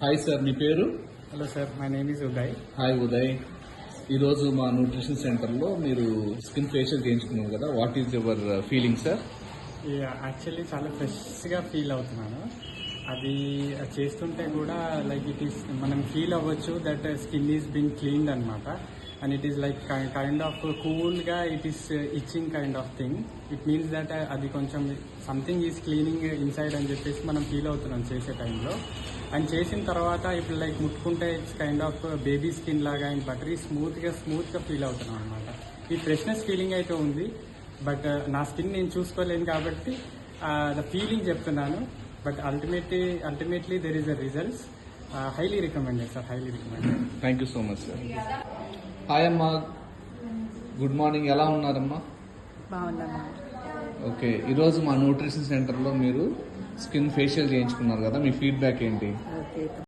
Hi sir, మీ పేరు? Hello sir, my name is Uday. Hi Uday. ఈరోజు మా న్యూట్రిషన్ సెంటర్లో మీరు స్కిన్ ఫేషియల్ చేయించుకున్నారు కదా, what is your feeling sir? Actually చాలా ఫ్రెష్గా ఫీల్ అవుతున్నాను. అది చేస్తుంటే కూడా లైక్ ఇట్ ఈస్ మనం ఫీల్ అవ్వచ్చు that skin is being cleaned అనమాట. And it is like kind of కూల్గా it is itching kind of thing. It means that అది కొంచెం సంథింగ్ ఈజ్ క్లీనింగ్ ఇన్సైడ్ అని చెప్పేసి మనం ఫీల్ అవుతున్నాం చేసే టైంలో. అండ్ చేసిన తర్వాత ఇప్పుడు లైక్ ముట్టుకుంటే it's kind of baby skin లాగా అండ్ బటరీ స్మూత్గా ఫీల్ అవుతున్నాం అనమాట. ఈ ఫ్రెష్నెస్ ఫీలింగ్ అయితే ఉంది, బట్ నా స్కిన్ నేను చూసుకోలేను కాబట్టి ద ఫీలింగ్ చెప్తున్నాను. But ultimately there is a results. Highly recommended sir, highly recommended. Thank you so much sir. Hi అమ్మా, గుడ్ మార్నింగ్. ఎలా ఉన్నారమ్మా? బాగున్నాను. ఓకే, ఈరోజు మా న్యూట్రిషన్ సెంటర్లో మీరు స్కిన్ ఫేషియల్ చేయించుకున్నారు కదా, మీ ఫీడ్బ్యాక్ ఏంటి? ఓకే.